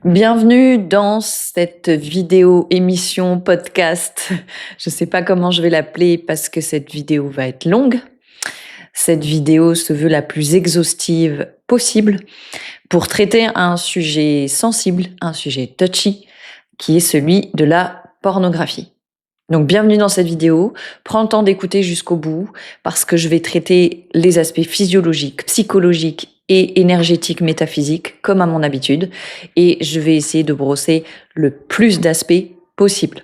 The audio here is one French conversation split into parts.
Bienvenue dans cette vidéo, émission, podcast. Je ne sais pas comment je vais l'appeler parce que cette vidéo va être longue. Cette vidéo se veut la plus exhaustive possible pour traiter un sujet sensible, un sujet touchy, qui est celui de la pornographie. Donc bienvenue dans cette vidéo, prends le temps d'écouter jusqu'au bout parce que je vais traiter les aspects physiologiques, psychologiques et énergétiques, métaphysiques comme à mon habitude et je vais essayer de brosser le plus d'aspects possible.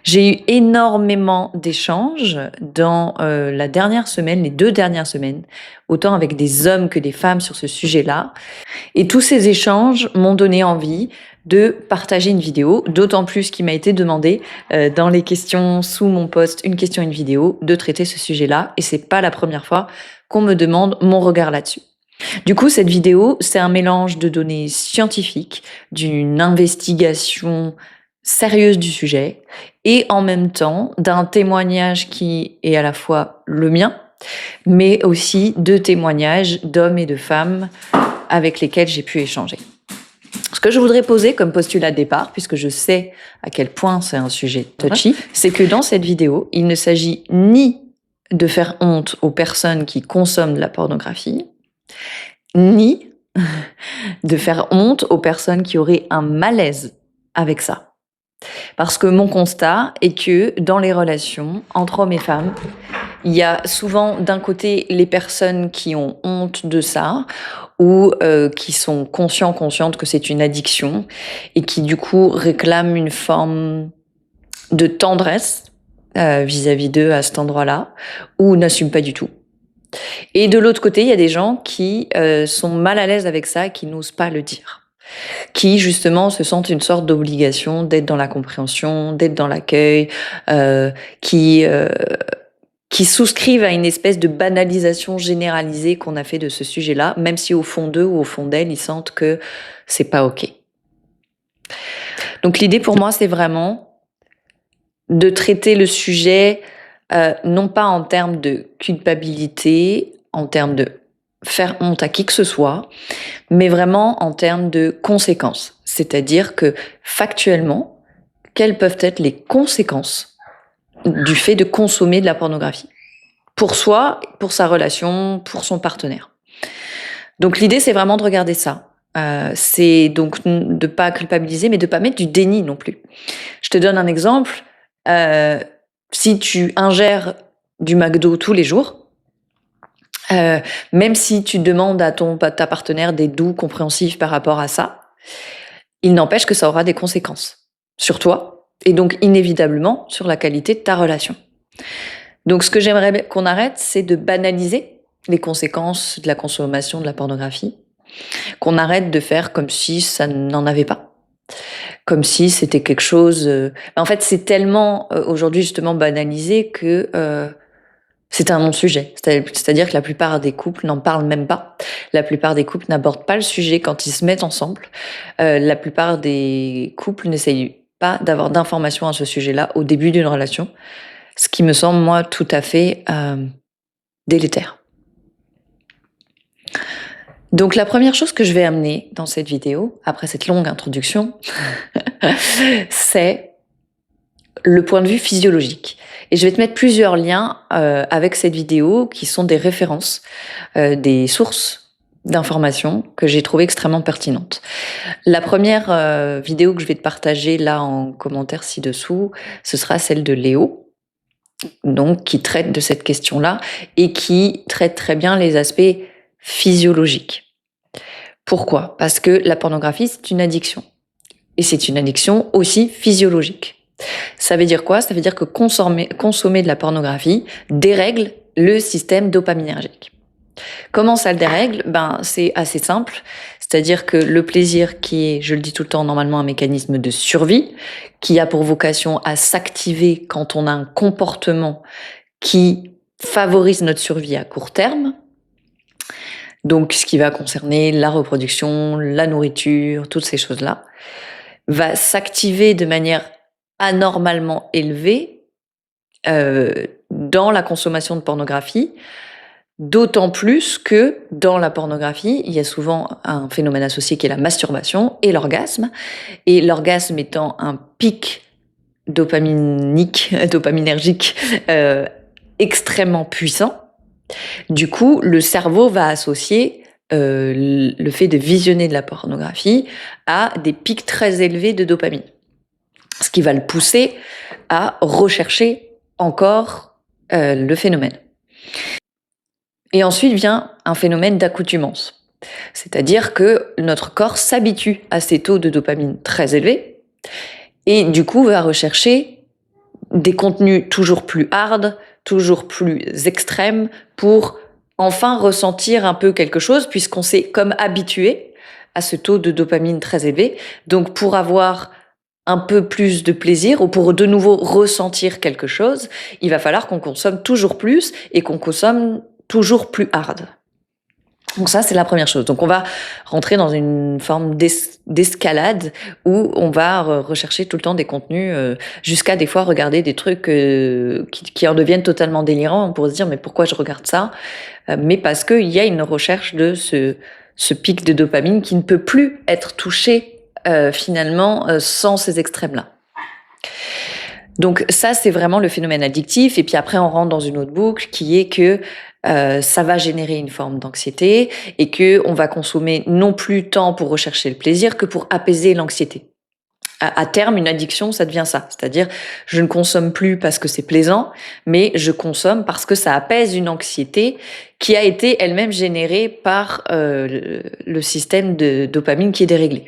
J'ai eu énormément d'échanges dans la dernière semaine, les 2 dernières semaines, autant avec des hommes que des femmes sur ce sujet-là. Et tous ces échanges m'ont donné envie de partager une vidéo, d'autant plus qu'il m'a été demandé dans les questions sous mon post, une question, une vidéo, de traiter ce sujet-là. Et c'est pas la première fois qu'on me demande mon regard là-dessus. Du coup, cette vidéo, c'est un mélange de données scientifiques, d'une investigation sérieuse du sujet et en même temps d'un témoignage qui est à la fois le mien, mais aussi de témoignages d'hommes et de femmes avec lesquels j'ai pu échanger. Ce que je voudrais poser comme postulat de départ, puisque je sais à quel point c'est un sujet touchy, c'est que dans cette vidéo, il ne s'agit ni de faire honte aux personnes qui consomment de la pornographie, ni de faire honte aux personnes qui auraient un malaise avec ça. Parce que mon constat est que dans les relations entre hommes et femmes, il y a souvent d'un côté les personnes qui ont honte de ça ou qui sont conscientes que c'est une addiction et qui du coup réclament une forme de tendresse vis-à-vis d'eux à cet endroit-là ou n'assument pas du tout. Et de l'autre côté, il y a des gens qui sont mal à l'aise avec ça et qui n'osent pas le dire, qui justement se sentent une sorte d'obligation d'être dans la compréhension, d'être dans l'accueil, qui souscrivent à une espèce de banalisation généralisée qu'on a fait de ce sujet-là, même si au fond d'eux ou au fond d'elles, ils sentent que c'est pas OK. Donc l'idée pour moi, c'est vraiment de traiter le sujet non pas en termes de culpabilité, en termes de faire honte à qui que ce soit, mais vraiment en termes de conséquences. C'est-à-dire que factuellement, quelles peuvent être les conséquences du fait de consommer de la pornographie pour soi, pour sa relation, pour son partenaire. Donc l'idée, c'est vraiment de regarder ça. C'est donc de pas culpabiliser, mais de pas mettre du déni non plus. Je te donne un exemple. Si tu ingères du McDo tous les jours, même si tu demandes à ta partenaire d'être doux, compréhensif par rapport à ça, il n'empêche que ça aura des conséquences sur toi et donc inévitablement sur la qualité de ta relation. Donc ce que j'aimerais qu'on arrête, c'est de banaliser les conséquences de la consommation de la pornographie, qu'on arrête de faire comme si ça n'en avait pas, comme si c'était quelque chose... En fait, c'est tellement aujourd'hui justement banalisé que c'est un non-sujet. C'est-à-dire que la plupart des couples n'en parlent même pas. La plupart des couples n'abordent pas le sujet quand ils se mettent ensemble. La plupart des couples n'essayent pas d'avoir d'informations à ce sujet-là au début d'une relation. Ce qui me semble, moi, tout à fait délétère. Donc la première chose que je vais amener dans cette vidéo, après cette longue introduction, c'est le point de vue physiologique. Et je vais te mettre plusieurs liens avec cette vidéo qui sont des références, des sources d'informations que j'ai trouvées extrêmement pertinentes. La première vidéo que je vais te partager là en commentaire ci-dessous, ce sera celle de Léo, donc qui traite de cette question-là et qui traite très bien les aspects physiologiques. Pourquoi ? Parce que la pornographie, c'est une addiction. Et c'est une addiction aussi physiologique. Ça veut dire quoi ? Ça veut dire que consommer de la pornographie dérègle le système dopaminergique. Comment ça le dérègle ? C'est assez simple. C'est-à-dire que le plaisir qui est, je le dis tout le temps, normalement un mécanisme de survie, qui a pour vocation à s'activer quand on a un comportement qui favorise notre survie à court terme, donc ce qui va concerner la reproduction, la nourriture, toutes ces choses-là, va s'activer de manière anormalement élevée dans la consommation de pornographie D'autant plus que dans la pornographie, il y a souvent un phénomène associé qui est la masturbation et l'orgasme. Et l'orgasme étant un pic dopaminergique extrêmement puissant, du coup, le cerveau va associer le fait de visionner de la pornographie à des pics très élevés de dopamine. Ce qui va le pousser à rechercher encore le phénomène. Et ensuite vient un phénomène d'accoutumance. C'est-à-dire que notre corps s'habitue à ces taux de dopamine très élevés et du coup va rechercher des contenus toujours plus hard, toujours plus extrêmes pour enfin ressentir un peu quelque chose puisqu'on s'est comme habitué à ce taux de dopamine très élevé. Donc pour avoir un peu plus de plaisir ou pour de nouveau ressentir quelque chose, il va falloir qu'on consomme toujours plus et qu'on consomme toujours plus hard. Donc ça, c'est la première chose. Donc on va rentrer dans une forme d'escalade où on va rechercher tout le temps des contenus, jusqu'à des fois regarder des trucs qui en deviennent totalement délirants pour se dire mais pourquoi je regarde ça, mais parce qu'il y a une recherche de ce pic de dopamine qui ne peut plus être touché finalement sans ces extrêmes-là. Donc ça, c'est vraiment le phénomène addictif. Et puis après, on rentre dans une autre boucle qui est que ça va générer une forme d'anxiété et que on va consommer non plus tant pour rechercher le plaisir que pour apaiser l'anxiété. À terme, une addiction, ça devient ça. C'est-à-dire, je ne consomme plus parce que c'est plaisant, mais je consomme parce que ça apaise une anxiété qui a été elle-même générée par le système de dopamine qui est déréglé.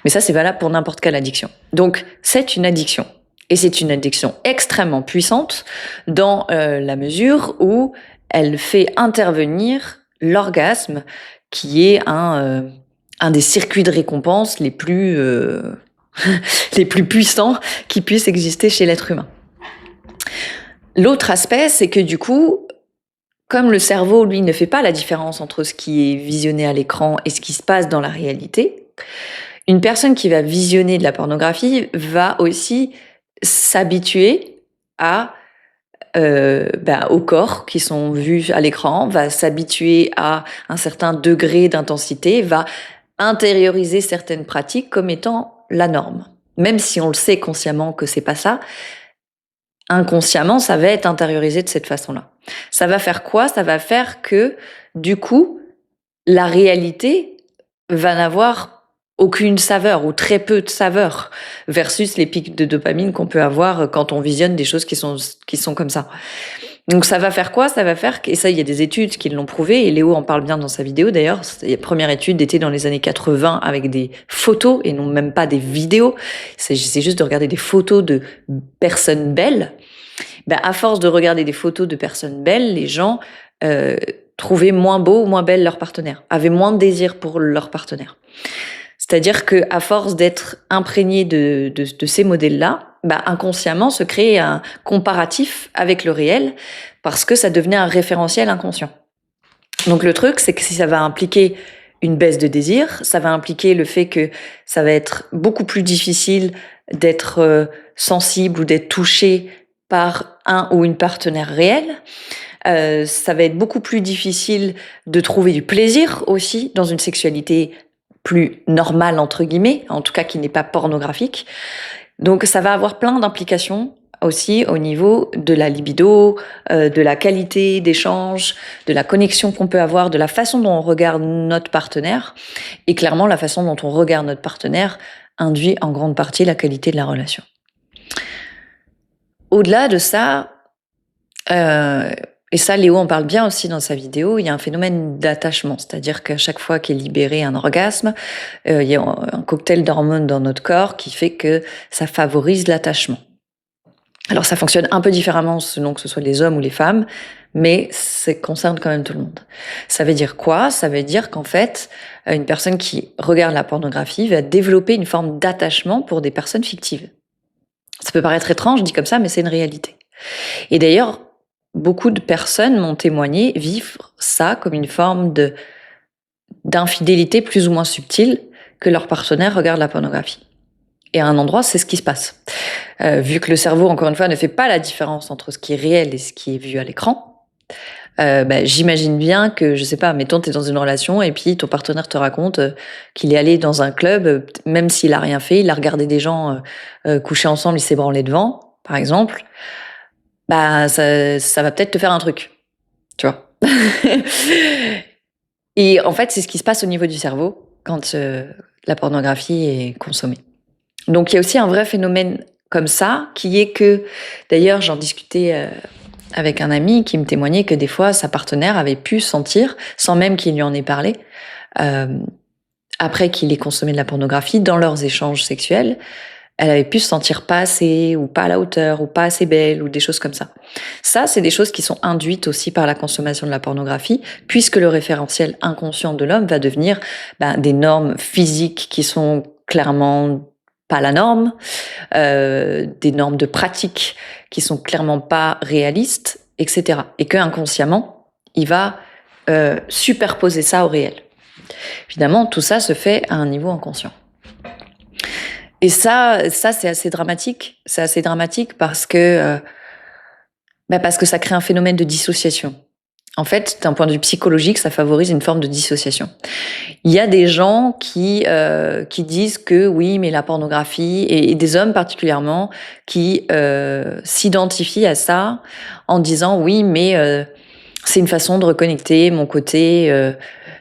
Mais ça, c'est valable pour n'importe quelle addiction. Donc, c'est une addiction. Et c'est une addiction extrêmement puissante dans la mesure où elle fait intervenir l'orgasme, qui est un des circuits de récompense les plus les plus puissants qui puissent exister chez l'être humain. L'autre aspect, c'est que du coup, comme le cerveau, lui, ne fait pas la différence entre ce qui est visionné à l'écran et ce qui se passe dans la réalité, une personne qui va visionner de la pornographie va aussi s'habituer aux corps qui sont vus à l'écran, va s'habituer à un certain degré d'intensité, va intérioriser certaines pratiques comme étant la norme. Même si on le sait consciemment que c'est pas ça, inconsciemment, ça va être intériorisé de cette façon-là. Ça va faire quoi? Ça va faire que, du coup, la réalité va n'avoir aucune saveur ou très peu de saveur versus les pics de dopamine qu'on peut avoir quand on visionne des choses qui sont comme ça. Donc ça va faire quoi? Ça va faire, et ça il y a des études qui l'ont prouvé, et Léo en parle bien dans sa vidéo d'ailleurs, la première étude était dans les années 80 avec des photos et non même pas des vidéos, c'est juste de regarder des photos de personnes belles. À force de regarder des photos de personnes belles, les gens trouvaient moins beau ou moins belle leur partenaire, avaient moins de désir pour leur partenaire. C'est-à-dire que à force d'être imprégné de ces modèles-là, inconsciemment se crée un comparatif avec le réel parce que ça devenait un référentiel inconscient. Donc le truc, c'est que si ça va impliquer une baisse de désir, ça va impliquer le fait que ça va être beaucoup plus difficile d'être sensible ou d'être touché par un ou une partenaire réelle. Ça va être beaucoup plus difficile de trouver du plaisir aussi dans une sexualité plus normale, entre guillemets, en tout cas qui n'est pas pornographique. Donc ça va avoir plein d'implications aussi au niveau de la libido, de la qualité d'échange, de la connexion qu'on peut avoir, de la façon dont on regarde notre partenaire. Et clairement, la façon dont on regarde notre partenaire induit en grande partie la qualité de la relation. Au-delà de ça, et ça, Léo en parle bien aussi dans sa vidéo, il y a un phénomène d'attachement, c'est-à-dire qu'à chaque fois qu'est libéré un orgasme, il y a un cocktail d'hormones dans notre corps qui fait que ça favorise l'attachement. Alors ça fonctionne un peu différemment selon que ce soit les hommes ou les femmes, mais ça concerne quand même tout le monde. Ça veut dire quoi? Ça veut dire qu'en fait, une personne qui regarde la pornographie va développer une forme d'attachement pour des personnes fictives. Ça peut paraître étrange dit comme ça, mais c'est une réalité. Et d'ailleurs, beaucoup de personnes m'ont témoigné vivre ça comme une forme d'infidélité plus ou moins subtile que leur partenaire regarde la pornographie. Et à un endroit, c'est ce qui se passe. Vu que le cerveau, encore une fois, ne fait pas la différence entre ce qui est réel et ce qui est vu à l'écran, j'imagine bien que, je sais pas, mettons, t'es dans une relation et puis ton partenaire te raconte qu'il est allé dans un club, même s'il a rien fait, il a regardé des gens coucher ensemble, il s'est branlé devant, par exemple. Ça va peut-être te faire un truc, tu vois. Et en fait, c'est ce qui se passe au niveau du cerveau quand la pornographie est consommée. Donc, il y a aussi un vrai phénomène comme ça, qui est que, d'ailleurs, j'en discutais avec un ami qui me témoignait que des fois, sa partenaire avait pu sentir, sans même qu'il lui en ait parlé, après qu'il ait consommé de la pornographie, dans leurs échanges sexuels, elle avait pu se sentir pas assez, ou pas à la hauteur, ou pas assez belle, ou des choses comme ça. Ça, c'est des choses qui sont induites aussi par la consommation de la pornographie, puisque le référentiel inconscient de l'homme va devenir des normes physiques qui sont clairement pas la norme, des normes de pratique qui sont clairement pas réalistes, etc. Et que inconsciemment, il va superposer ça au réel. Évidemment, tout ça se fait à un niveau inconscient. Et ça c'est assez dramatique. C'est assez dramatique parce que ça crée un phénomène de dissociation. En fait, d'un point de vue psychologique, ça favorise une forme de dissociation. Il y a des gens qui disent que oui, mais la pornographie, et des hommes particulièrement, qui s'identifient à ça en disant oui, mais c'est une façon de reconnecter mon côté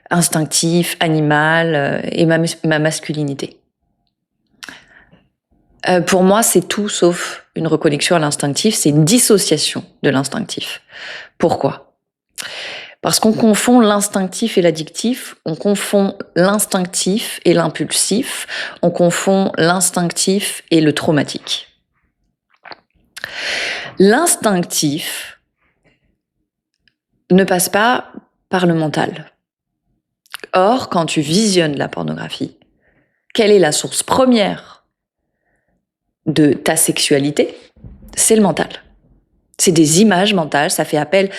instinctif, animal et ma masculinité. Pour moi, c'est tout sauf une reconnexion à l'instinctif, c'est une dissociation de l'instinctif. Pourquoi ? Parce qu'on confond l'instinctif et l'addictif, on confond l'instinctif et l'impulsif, on confond l'instinctif et le traumatique. L'instinctif ne passe pas par le mental. Or, quand tu visionnes la pornographie, quelle est la source première de ta sexualité? C'est le mental. C'est des images mentales, ça fait appel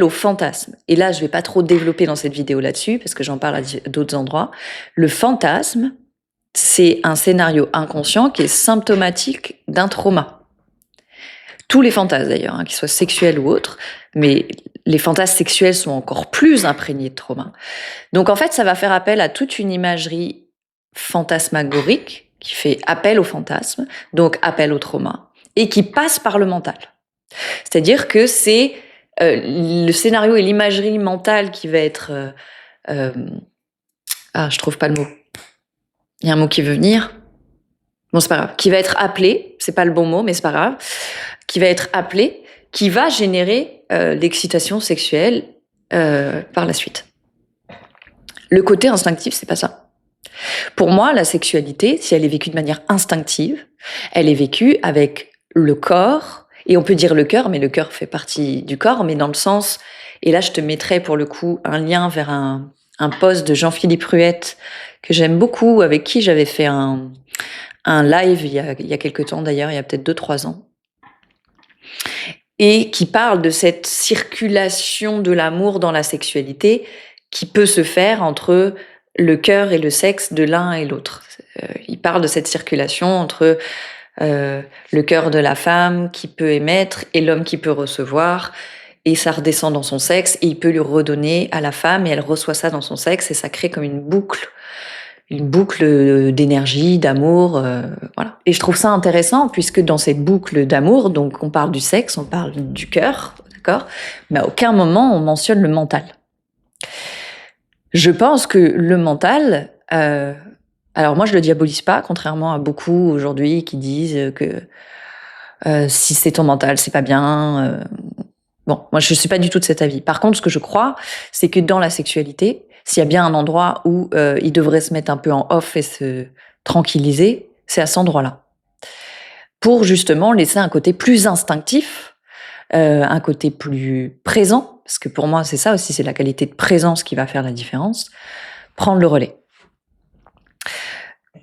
au fantasme. Et là, je vais pas trop développer dans cette vidéo là-dessus, parce que j'en parle à d'autres endroits. Le fantasme, c'est un scénario inconscient qui est symptomatique d'un trauma. Tous les fantasmes d'ailleurs, qu'ils soient sexuels ou autres, mais les fantasmes sexuels sont encore plus imprégnés de trauma. Donc en fait, ça va faire appel à toute une imagerie fantasmagorique qui fait appel au fantasme, donc appel au trauma, et qui passe par le mental. C'est-à-dire que c'est le scénario et l'imagerie mentale qui va être... je trouve pas le mot. Il y a un mot qui veut venir. Bon, c'est pas grave. Qui va être appelé, c'est pas le bon mot, mais c'est pas grave. Qui va être appelé, qui va générer l'excitation sexuelle par la suite. Le côté instinctif, c'est pas ça. Pour moi, la sexualité, si elle est vécue de manière instinctive, elle est vécue avec le corps, et on peut dire le cœur, mais le cœur fait partie du corps, mais dans le sens, et là je te mettrai pour le coup un lien vers un post de Jean-Philippe Ruette, que j'aime beaucoup, avec qui j'avais fait un live il y a quelques temps d'ailleurs, il y a peut-être 2-3 ans, et qui parle de cette circulation de l'amour dans la sexualité qui peut se faire entre le cœur et le sexe de l'un et l'autre. Il parle de cette circulation entre le cœur de la femme qui peut émettre et l'homme qui peut recevoir, et ça redescend dans son sexe et il peut lui redonner à la femme et elle reçoit ça dans son sexe et ça crée comme une boucle d'énergie, d'amour, voilà. Et je trouve ça intéressant puisque dans cette boucle d'amour, donc on parle du sexe, on parle du cœur, d'accord, mais à aucun moment on mentionne le mental. Je pense que le mental, alors moi je le diabolise pas, contrairement à beaucoup aujourd'hui qui disent que si c'est ton mental, c'est pas bien. Bon, moi je suis pas du tout de cet avis. Par contre, ce que je crois, c'est que dans la sexualité, s'il y a bien un endroit où il devrait se mettre un peu en off et se tranquilliser, c'est à cet endroit-là. Pour justement laisser un côté plus instinctif, un côté plus présent, parce que pour moi c'est ça aussi, c'est la qualité de présence qui va faire la différence, prendre le relais.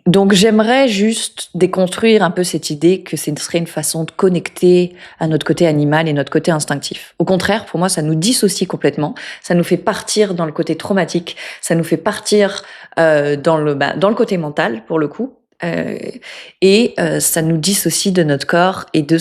Donc j'aimerais juste déconstruire un peu cette idée que ce serait une façon de connecter à notre côté animal et notre côté instinctif. Au contraire, pour moi, ça nous dissocie complètement, ça nous fait partir dans le côté traumatique, ça nous fait partir dans le côté mental, pour le coup, et ça nous dissocie de notre corps et de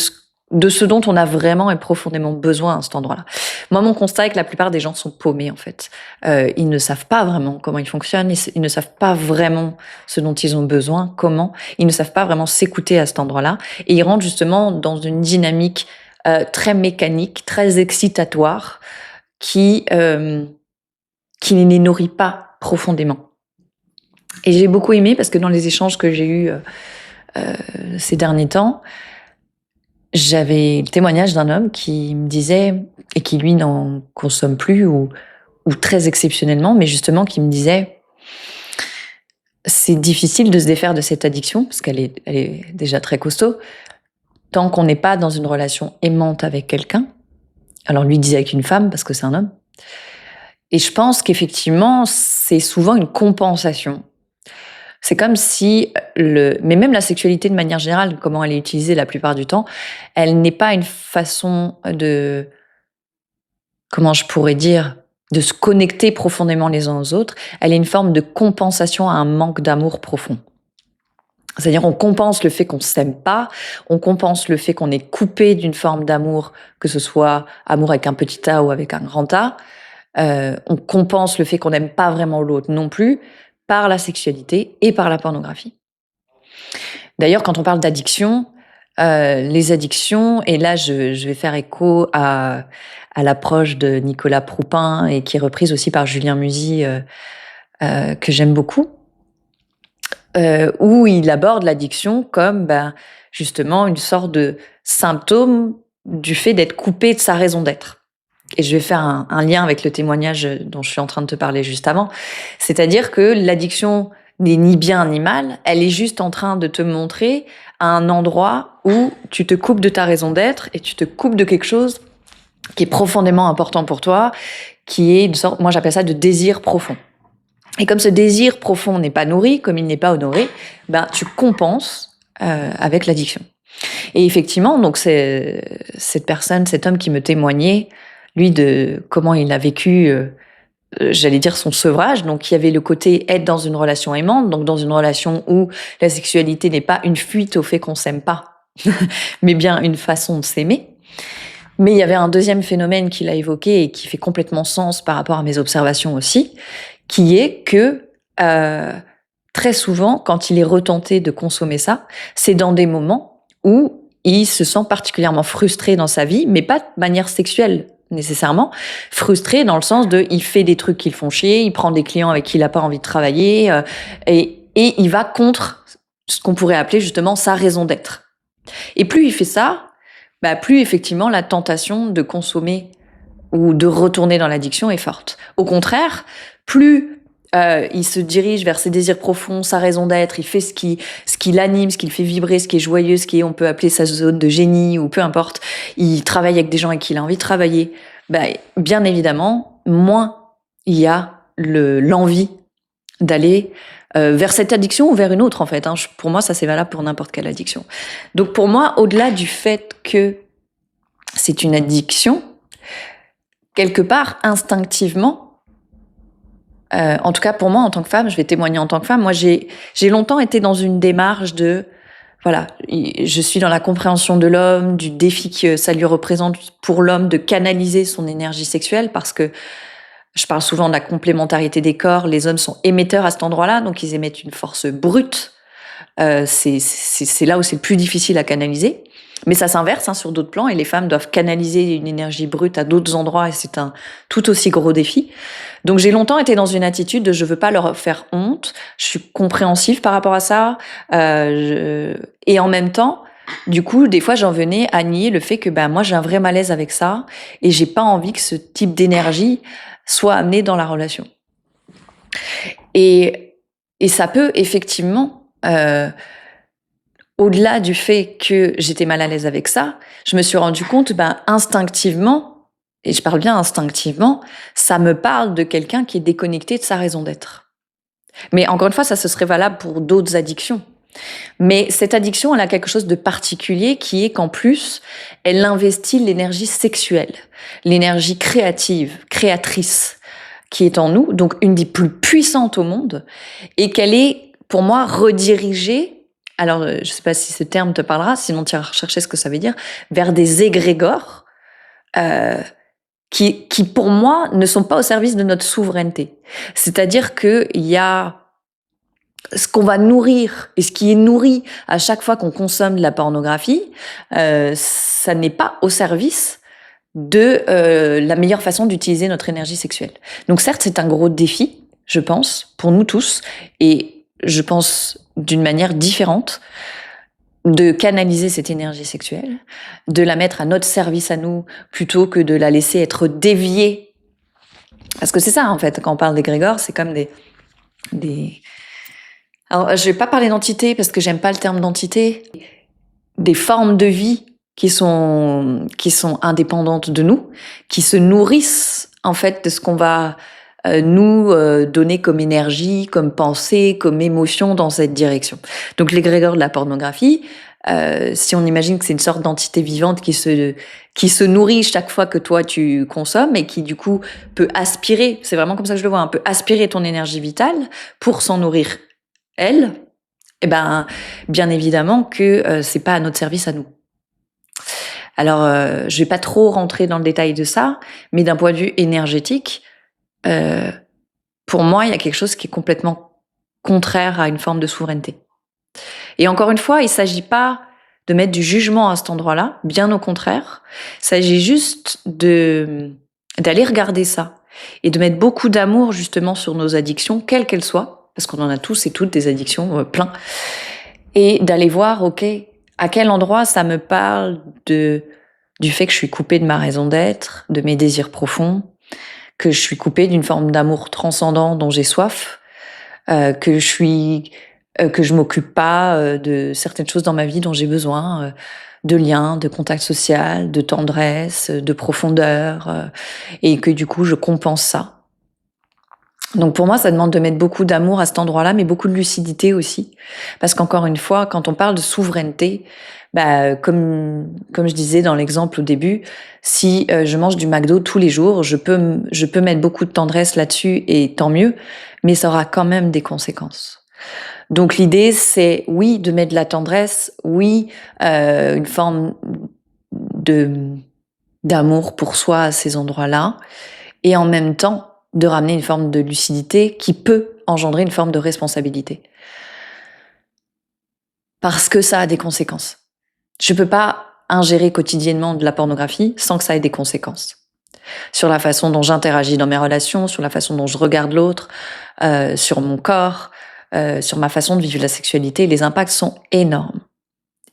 de ce dont on a vraiment et profondément besoin à cet endroit-là. Moi, mon constat est que la plupart des gens sont paumés, en fait. Ils ne savent pas vraiment comment ils fonctionnent, ils ne savent pas vraiment ce dont ils ont besoin, comment. Ils ne savent pas vraiment s'écouter à cet endroit-là. Et ils rentrent justement dans une dynamique très mécanique, très excitatoire, qui ne les nourrit pas profondément. Et j'ai beaucoup aimé, parce que dans les échanges que j'ai eus ces derniers temps, j'avais le témoignage d'un homme qui me disait, et qui lui n'en consomme plus ou très exceptionnellement, mais justement qui me disait, c'est difficile de se défaire de cette addiction, parce qu'elle est déjà très costaud, tant qu'on n'est pas dans une relation aimante avec quelqu'un. Alors lui disait avec une femme, parce que c'est un homme. Et je pense qu'effectivement, c'est souvent une compensation. C'est comme si mais même la sexualité de manière générale, comment elle est utilisée la plupart du temps, elle n'est pas une façon de, comment je pourrais dire, de se connecter profondément les uns aux autres. Elle est une forme de compensation à un manque d'amour profond. C'est-à-dire, on compense le fait qu'on s'aime pas, on compense le fait qu'on est coupé d'une forme d'amour, que ce soit amour avec un petit A ou avec un grand A. On compense le fait qu'on n'aime pas vraiment l'autre non plus, par la sexualité et par la pornographie. D'ailleurs, quand on parle d'addiction, les addictions, et là je vais faire écho à l'approche de Nicolas Proupin et qui est reprise aussi par Julien Musi, que j'aime beaucoup, où il aborde l'addiction comme justement une sorte de symptôme du fait d'être coupé de sa raison d'être. Et je vais faire un lien avec le témoignage dont je suis en train de te parler juste avant. C'est-à-dire que l'addiction n'est ni bien ni mal, elle est juste en train de te montrer à un endroit où tu te coupes de ta raison d'être et tu te coupes de quelque chose qui est profondément important pour toi, qui est une sorte, moi j'appelle ça de désir profond. Et comme ce désir profond n'est pas nourri, comme il n'est pas honoré, tu compenses avec l'addiction. Et effectivement, donc cette personne, cet homme qui me témoignait, lui, de comment il a vécu, j'allais dire son sevrage. Donc, il y avait le côté être dans une relation aimante, donc dans une relation où la sexualité n'est pas une fuite au fait qu'on s'aime pas, mais bien une façon de s'aimer. Mais il y avait un deuxième phénomène qu'il a évoqué et qui fait complètement sens par rapport à mes observations aussi, qui est que très souvent, quand il est retenté de consommer ça, c'est dans des moments où il se sent particulièrement frustré dans sa vie, mais pas de manière sexuelle nécessairement, frustré dans le sens de il fait des trucs qui le font chier, il prend des clients avec qui il n'a pas envie de travailler, et il va contre ce qu'on pourrait appeler justement sa raison d'être. Et plus il fait ça, plus effectivement la tentation de consommer ou de retourner dans l'addiction est forte. Au contraire, plus il se dirige vers ses désirs profonds, sa raison d'être, il fait ce qui l'anime, ce qui le fait vibrer, ce qui est joyeux, ce qui est, on peut appeler sa zone de génie ou peu importe, il travaille avec des gens avec qui il a envie de travailler, bien évidemment, moins il y a l'envie d'aller vers cette addiction ou vers une autre en fait. Pour moi, ça c'est valable pour n'importe quelle addiction. Donc pour moi, au-delà du fait que c'est une addiction, quelque part, instinctivement, en tout cas pour moi en tant que femme, je vais témoigner en tant que femme, moi j'ai longtemps été dans une démarche de, voilà, je suis dans la compréhension de l'homme, du défi que ça lui représente pour l'homme de canaliser son énergie sexuelle, parce que je parle souvent de la complémentarité des corps, les hommes sont émetteurs à cet endroit-là, donc ils émettent une force brute, c'est là où c'est le plus difficile à canaliser. Mais ça s'inverse sur d'autres plans, et les femmes doivent canaliser une énergie brute à d'autres endroits, et c'est un tout aussi gros défi. Donc j'ai longtemps été dans une attitude de je veux pas leur faire honte, je suis compréhensive par rapport à ça, et en même temps, du coup, des fois j'en venais à nier le fait que moi j'ai un vrai malaise avec ça, et j'ai pas envie que ce type d'énergie soit amené dans la relation. Et ça peut effectivement... au-delà du fait que j'étais mal à l'aise avec ça, je me suis rendu compte, instinctivement, et je parle bien instinctivement, ça me parle de quelqu'un qui est déconnecté de sa raison d'être. Mais encore une fois, ça, ce serait valable pour d'autres addictions. Mais cette addiction, elle a quelque chose de particulier qui est qu'en plus, elle investit l'énergie sexuelle, l'énergie créative, créatrice, qui est en nous, donc une des plus puissantes au monde, et qu'elle est, pour moi, redirigée alors je sais pas si ce terme te parlera, sinon tu iras rechercher ce que ça veut dire, vers des égrégores qui pour moi ne sont pas au service de notre souveraineté. C'est-à-dire qu'il y a ce qu'on va nourrir et ce qui est nourri à chaque fois qu'on consomme de la pornographie, ça n'est pas au service de la meilleure façon d'utiliser notre énergie sexuelle. Donc certes, c'est un gros défi, je pense, pour nous tous, et je pense d'une manière différente, de canaliser cette énergie sexuelle, de la mettre à notre service à nous, plutôt que de la laisser être déviée. Parce que c'est ça, en fait, quand on parle d'égrégore, c'est comme des... Alors, je vais pas parler d'entité, parce que j'aime pas le terme d'entité. Des formes de vie qui sont indépendantes de nous, qui se nourrissent, en fait, de ce qu'on va nous donner comme énergie, comme pensée, comme émotion dans cette direction. Donc l'égrégore de la pornographie, si on imagine que c'est une sorte d'entité vivante qui se nourrit chaque fois que toi tu consommes et qui du coup peut aspirer, c'est vraiment comme ça que je le vois, un peu aspirer ton énergie vitale pour s'en nourrir elle, eh ben bien évidemment que c'est pas à notre service à nous. Alors je vais pas trop rentrer dans le détail de ça, mais d'un point de vue énergétique, pour moi, il y a quelque chose qui est complètement contraire à une forme de souveraineté. Et encore une fois, il ne s'agit pas de mettre du jugement à cet endroit-là, bien au contraire. Il s'agit juste d'aller regarder ça et de mettre beaucoup d'amour justement sur nos addictions, quelles qu'elles soient, parce qu'on en a tous et toutes des addictions plein, et d'aller voir, ok, à quel endroit ça me parle du fait que je suis coupée de ma raison d'être, de mes désirs profonds, que je suis coupée d'une forme d'amour transcendant dont j'ai soif, que je m'occupe pas de certaines choses dans ma vie dont j'ai besoin, de liens, de contact social, de tendresse, de profondeur, et que du coup je compense ça. Donc pour moi, ça demande de mettre beaucoup d'amour à cet endroit-là, mais beaucoup de lucidité aussi, parce qu'encore une fois, quand on parle de souveraineté, comme je disais dans l'exemple au début, si je mange du McDo tous les jours, je peux mettre beaucoup de tendresse là-dessus et tant mieux, mais ça aura quand même des conséquences. Donc l'idée, c'est oui de mettre de la tendresse, oui une forme d'amour pour soi à ces endroits-là, et en même temps de ramener une forme de lucidité qui peut engendrer une forme de responsabilité. Parce que ça a des conséquences. Je peux pas ingérer quotidiennement de la pornographie sans que ça ait des conséquences. Sur la façon dont j'interagis dans mes relations, sur la façon dont je regarde l'autre, sur mon corps, sur ma façon de vivre la sexualité, les impacts sont énormes.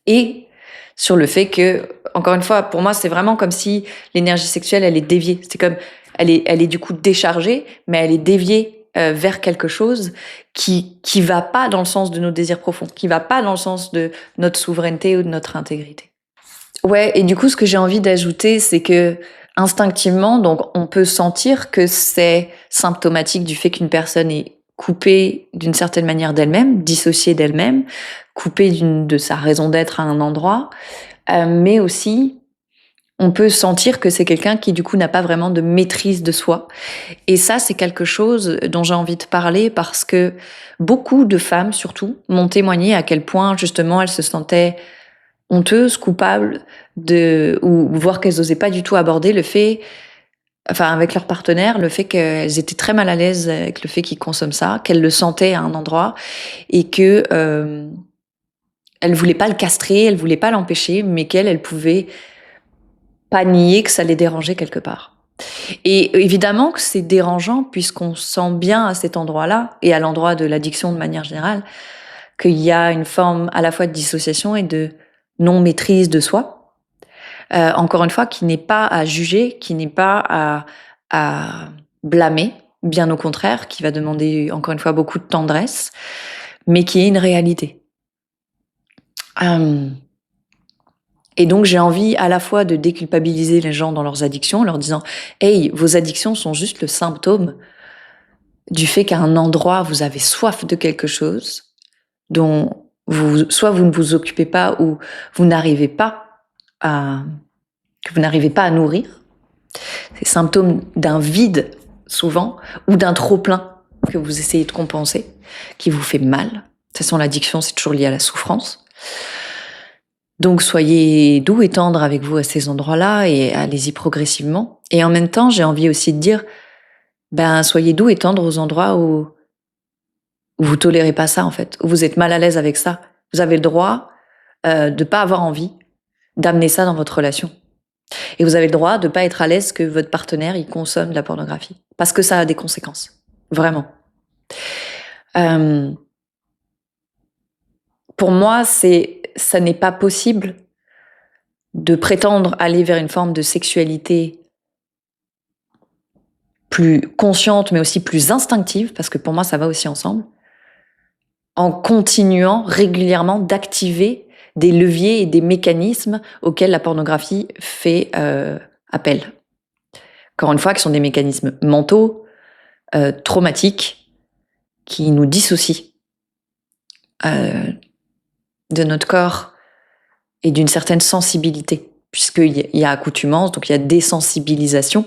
Et sur le fait que, encore une fois, pour moi, c'est vraiment comme si l'énergie sexuelle, elle est déviée. C'est comme, elle est du coup déchargée, mais elle est déviée vers quelque chose qui va pas dans le sens de nos désirs profonds, qui va pas dans le sens de notre souveraineté ou de notre intégrité. Ouais, et du coup, ce que j'ai envie d'ajouter, c'est que instinctivement, donc, on peut sentir que c'est symptomatique du fait qu'une personne est coupée d'une certaine manière d'elle-même, dissociée d'elle-même, coupée de sa raison d'être à un endroit, mais aussi on peut sentir que c'est quelqu'un qui du coup n'a pas vraiment de maîtrise de soi. Et ça, c'est quelque chose dont j'ai envie de parler parce que beaucoup de femmes, surtout, m'ont témoigné à quel point justement elles se sentaient honteuses, coupables, ou voire qu'elles n'osaient pas du tout aborder le fait, enfin avec leur partenaire, le fait qu'elles étaient très mal à l'aise avec le fait qu'ils consomment ça, qu'elles le sentaient à un endroit et que elles voulaient pas le castrer, elles voulaient pas l'empêcher, mais qu'elles pouvaient pas nier que ça les dérangeait quelque part. Et évidemment que c'est dérangeant puisqu'on sent bien à cet endroit-là et à l'endroit de l'addiction de manière générale qu'il y a une forme à la fois de dissociation et de non-maîtrise de soi. Encore une fois, qui n'est pas à juger, qui n'est pas à blâmer, bien au contraire, qui va demander encore une fois beaucoup de tendresse, mais qui est une réalité. Et donc, j'ai envie à la fois de déculpabiliser les gens dans leurs addictions en leur disant « Hey, vos addictions sont juste le symptôme du fait qu'à un endroit, vous avez soif de quelque chose dont soit vous ne vous occupez pas ou vous n'arrivez pas à nourrir. C'est symptôme d'un vide, souvent, ou d'un trop-plein que vous essayez de compenser, qui vous fait mal. toute façon, l'addiction, c'est toujours lié à la souffrance. Donc, soyez doux et tendres avec vous à ces endroits-là et allez-y progressivement. Et en même temps, j'ai envie aussi de dire, soyez doux et tendres aux endroits où vous tolérez pas ça, en fait, où vous êtes mal à l'aise avec ça. Vous avez le droit de pas avoir envie d'amener ça dans votre relation. Et vous avez le droit de pas être à l'aise que votre partenaire, il consomme de la pornographie. Parce que ça a des conséquences. Vraiment. Pour moi, ça n'est pas possible de prétendre aller vers une forme de sexualité plus consciente, mais aussi plus instinctive, parce que pour moi, ça va aussi ensemble, en continuant régulièrement d'activer des leviers et des mécanismes auxquels la pornographie fait appel. Encore une fois, qui sont des mécanismes mentaux, traumatiques, qui nous dissocient de notre corps et d'une certaine sensibilité, puisqu'il y a accoutumance, donc il y a désensibilisation.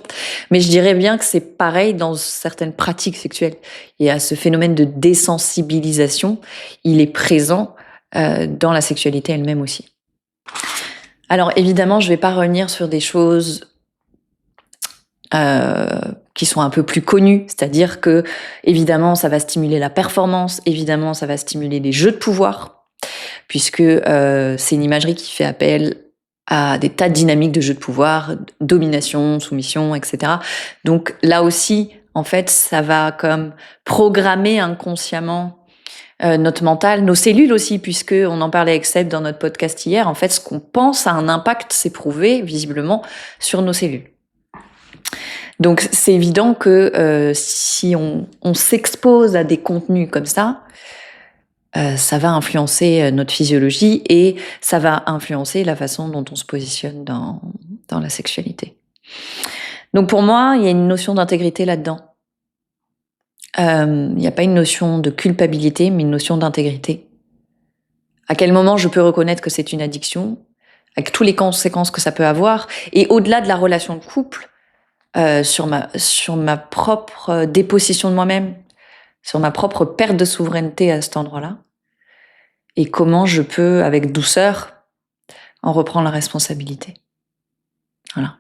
Mais je dirais bien que c'est pareil dans certaines pratiques sexuelles. Il y a ce phénomène de désensibilisation, il est présent dans la sexualité elle-même aussi. Alors évidemment, je ne vais pas revenir sur des choses qui sont un peu plus connues, c'est-à-dire que évidemment, ça va stimuler la performance, évidemment, ça va stimuler les jeux de pouvoir, puisque c'est une imagerie qui fait appel à des tas de dynamiques de jeux de pouvoir, domination, soumission, etc. Donc là aussi, en fait, ça va comme programmer inconsciemment notre mental, nos cellules aussi, puisque on en parlait avec Seb dans notre podcast hier. En fait, ce qu'on pense a un impact, c'est prouvé visiblement, sur nos cellules. Donc c'est évident que si on s'expose à des contenus comme ça va influencer notre physiologie et ça va influencer la façon dont on se positionne dans la sexualité. Donc pour moi, il y a une notion d'intégrité là-dedans. Il n'y a pas une notion de culpabilité, mais une notion d'intégrité. À quel moment je peux reconnaître que c'est une addiction, avec toutes les conséquences que ça peut avoir, et au-delà de la relation de couple, sur ma propre dépossession de moi-même, sur ma propre perte de souveraineté à cet endroit-là, et comment je peux, avec douceur, en reprendre la responsabilité. Voilà.